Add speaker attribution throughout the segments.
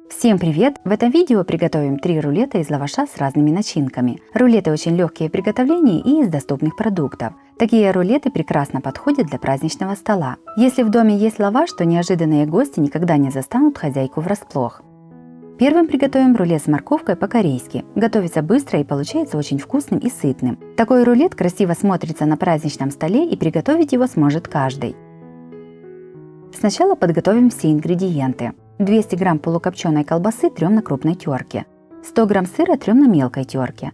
Speaker 1: Всем привет! В этом видео приготовим 3 рулета из лаваша с разными начинками. Рулеты очень легкие в приготовлении и из доступных продуктов. Такие рулеты прекрасно подходят для праздничного стола. Если в доме есть лаваш, то неожиданные гости никогда не застанут хозяйку врасплох. Первым приготовим рулет с морковкой по-корейски. Готовится быстро и получается очень вкусным и сытным. Такой рулет красиво смотрится на праздничном столе и приготовить его сможет каждый. Сначала подготовим все ингредиенты. 200 грамм полукопченой колбасы трем на крупной терке. 100 грамм сыра трем на мелкой терке.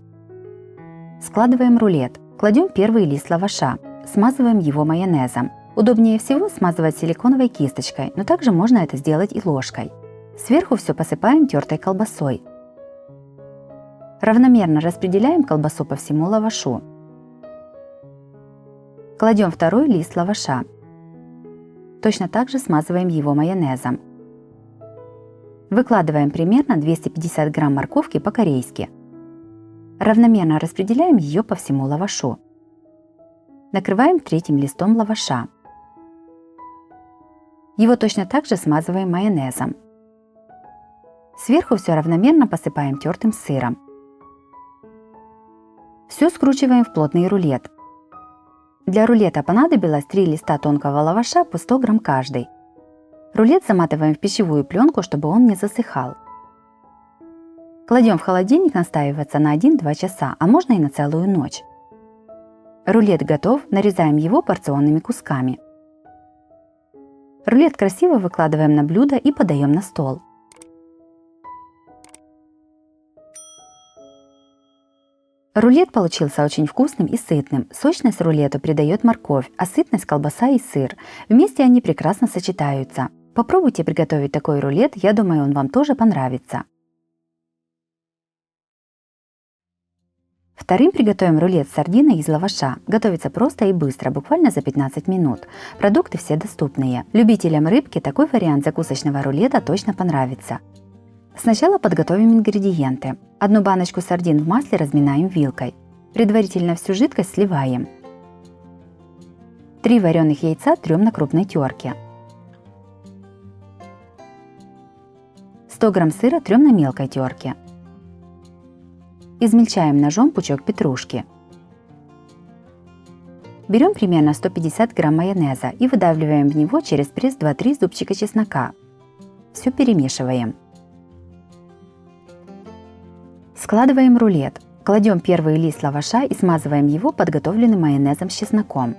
Speaker 1: Складываем рулет. Кладем первый лист лаваша. Смазываем его майонезом. Удобнее всего смазывать силиконовой кисточкой, но также можно это сделать и ложкой. Сверху все посыпаем тертой колбасой. Равномерно распределяем колбасу по всему лавашу. Кладем второй лист лаваша. Точно так же смазываем его майонезом. Выкладываем примерно 250 грамм морковки по-корейски. Равномерно распределяем ее по всему лавашу. Накрываем третьим листом лаваша. Его точно так же смазываем майонезом. Сверху все равномерно посыпаем тертым сыром. Все скручиваем в плотный рулет. Для рулета понадобилось 3 листа тонкого лаваша по 100 грамм каждый. Рулет заматываем в пищевую пленку, чтобы он не засыхал. Кладем в холодильник настаиваться на 1-2 часа, а можно и на целую ночь. Рулет готов, нарезаем его порционными кусками. Рулет красиво выкладываем на блюдо и подаем на стол. Рулет получился очень вкусным и сытным. Сочность рулету придает морковь, а сытность колбаса и сыр. Вместе они прекрасно сочетаются. Попробуйте приготовить такой рулет, я думаю, он вам тоже понравится. Вторым приготовим рулет с сардиной из лаваша. Готовится просто и быстро, буквально за 15 минут. Продукты все доступные. Любителям рыбки такой вариант закусочного рулета точно понравится. Сначала подготовим ингредиенты. Одну баночку сардин в масле разминаем вилкой. Предварительно всю жидкость сливаем. 3 вареных яйца трем на крупной терке. 100 грамм сыра трем на мелкой терке. Измельчаем ножом пучок петрушки. Берем примерно 150 грамм майонеза и выдавливаем в него через пресс 2-3 зубчика чеснока. Все перемешиваем. Складываем рулет. Кладем первый лист лаваша и смазываем его подготовленным майонезом с чесноком.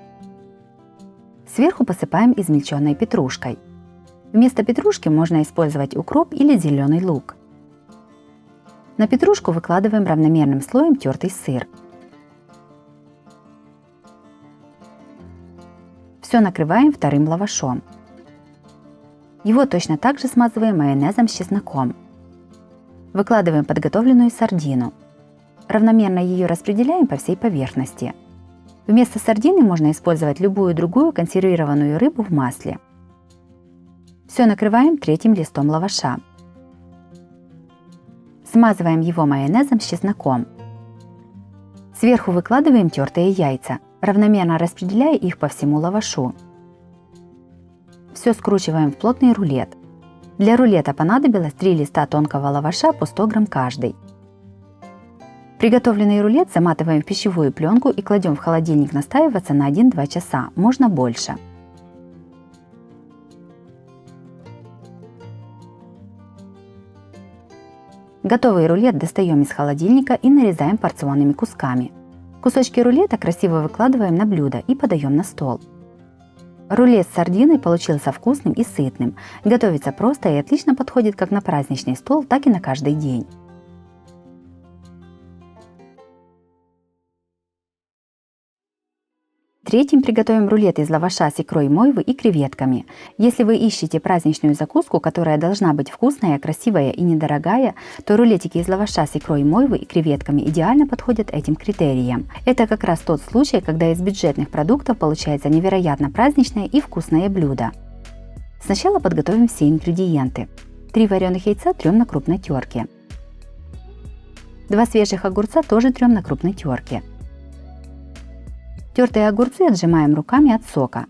Speaker 1: Сверху посыпаем измельченной петрушкой. Вместо петрушки можно использовать укроп или зеленый лук. На петрушку выкладываем равномерным слоем тертый сыр. Все накрываем вторым лавашом. Его точно так же смазываем майонезом с чесноком. Выкладываем подготовленную сардину. Равномерно ее распределяем по всей поверхности. Вместо сардины можно использовать любую другую консервированную рыбу в масле. Все накрываем третьим листом лаваша. Смазываем его майонезом с чесноком. Сверху выкладываем тертые яйца, равномерно распределяя их по всему лавашу. Все скручиваем в плотный рулет. Для рулета понадобилось 3 листа тонкого лаваша по 100 грамм каждый. Приготовленный рулет заматываем в пищевую пленку и кладем в холодильник настаиваться на 1-2 часа, можно больше. Готовый рулет достаем из холодильника и нарезаем порционными кусками. Кусочки рулета красиво выкладываем на блюдо и подаем на стол. Рулет с сардиной получился вкусным и сытным. Готовится просто и отлично подходит как на праздничный стол, так и на каждый день. Третьим приготовим рулет из лаваша с икрой мойвы и креветками. Если вы ищете праздничную закуску, которая должна быть вкусная, красивая и недорогая, то рулетики из лаваша с икрой мойвы и креветками идеально подходят этим критериям. Это как раз тот случай, когда из бюджетных продуктов получается невероятно праздничное и вкусное блюдо. Сначала подготовим все ингредиенты. 3 вареных яйца трем на крупной терке. 2 свежих огурца тоже трем на крупной терке. Тертые огурцы отжимаем руками от сока.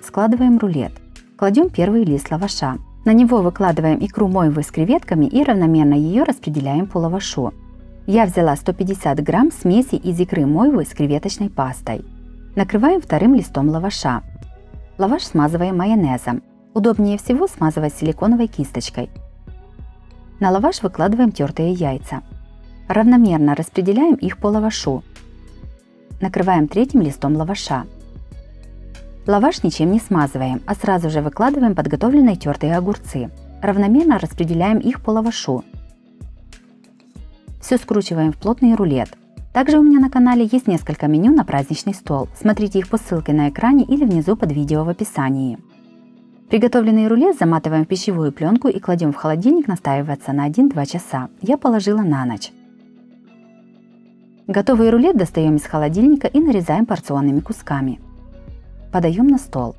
Speaker 1: Складываем рулет. Кладем первый лист лаваша. На него выкладываем икру мойвы с креветками и равномерно ее распределяем по лавашу. Я взяла 150 грамм смеси из икры мойвы с креветочной пастой. Накрываем вторым листом лаваша. Лаваш смазываем майонезом. Удобнее всего смазывать силиконовой кисточкой. На лаваш выкладываем тертые яйца. Равномерно распределяем их по лавашу. Накрываем третьим листом лаваша. Лаваш ничем не смазываем, а сразу же выкладываем подготовленные тертые огурцы. Равномерно распределяем их по лавашу. Все скручиваем в плотный рулет. Также у меня на канале есть несколько меню на праздничный стол. Смотрите их по ссылке на экране или внизу под видео в описании. Приготовленный рулет заматываем в пищевую пленку и кладем в холодильник настаиваться на 1-2 часа. Я положила на ночь. Готовый рулет достаем из холодильника и нарезаем порционными кусками. Подаем на стол.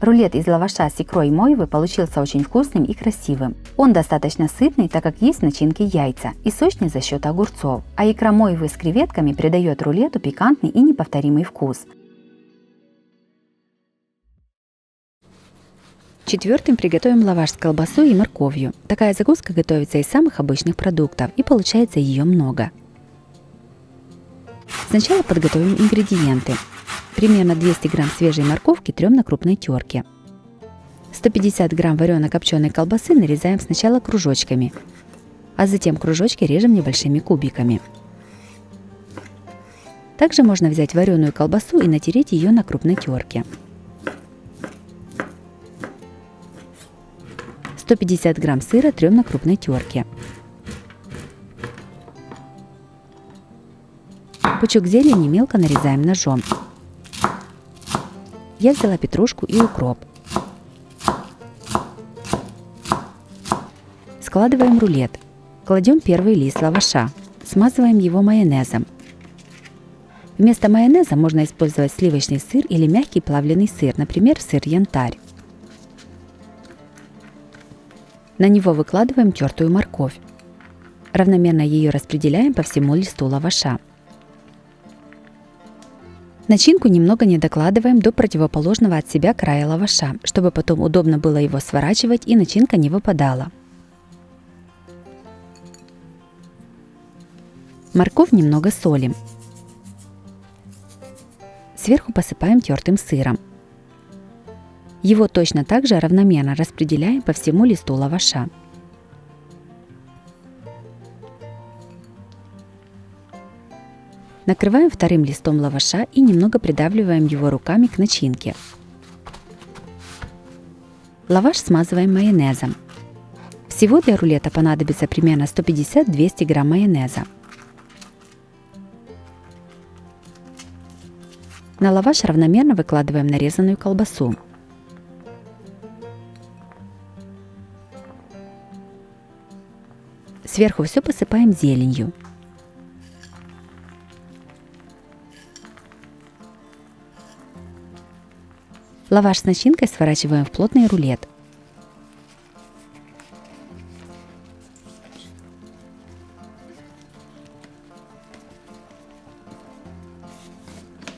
Speaker 1: Рулет из лаваша с икрой мойвы получился очень вкусным и красивым. Он достаточно сытный, так как есть в начинке яйца, и сочный за счет огурцов, а икра мойвы с креветками придает рулету пикантный и неповторимый вкус. Четвертым приготовим лаваш с колбасой и морковью. Такая закуска готовится из самых обычных продуктов, и получается ее много. Сначала подготовим ингредиенты. Примерно 200 грамм свежей морковки трем на крупной терке. 150 грамм варено-копченой колбасы нарезаем сначала кружочками, а затем кружочки режем небольшими кубиками. Также можно взять вареную колбасу и натереть ее на крупной терке. 150 грамм сыра трем на крупной терке. Пучок зелени мелко нарезаем ножом. Я взяла петрушку и укроп. Складываем рулет. Кладем первый лист лаваша. Смазываем его майонезом. Вместо майонеза можно использовать сливочный сыр или мягкий плавленый сыр, например, сыр янтарь. На него выкладываем тертую морковь. Равномерно ее распределяем по всему листу лаваша. Начинку немного не докладываем до противоположного от себя края лаваша, чтобы потом удобно было его сворачивать и начинка не выпадала. Морковь немного солим. Сверху посыпаем тертым сыром. Его точно так же равномерно распределяем по всему листу лаваша. Накрываем вторым листом лаваша и немного придавливаем его руками к начинке. Лаваш смазываем майонезом. Всего для рулета понадобится примерно 150-200 грамм майонеза. На лаваш равномерно выкладываем нарезанную колбасу. Сверху все посыпаем зеленью. Лаваш с начинкой сворачиваем в плотный рулет.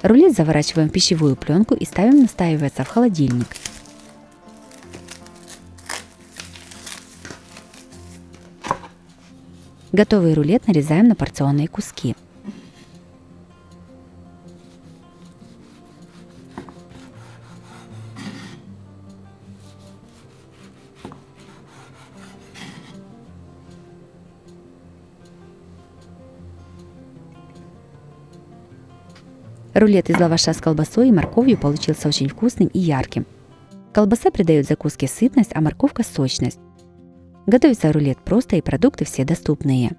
Speaker 1: Рулет заворачиваем в пищевую пленку и ставим настаиваться в холодильник. Готовый рулет нарезаем на порционные куски. Рулет из лаваша с колбасой и морковью получился очень вкусным и ярким. Колбаса придает закуске сытность, а морковка – сочность. Готовится рулет просто и продукты все доступные.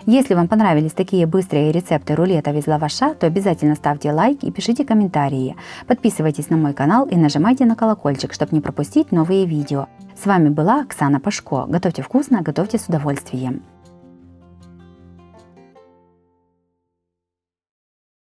Speaker 1: Если вам понравились такие быстрые рецепты рулетов из лаваша, то обязательно ставьте лайк и пишите комментарии. Подписывайтесь на мой канал и нажимайте на колокольчик, чтобы не пропустить новые видео. С вами была Оксана Пашко. Готовьте вкусно, готовьте с удовольствием.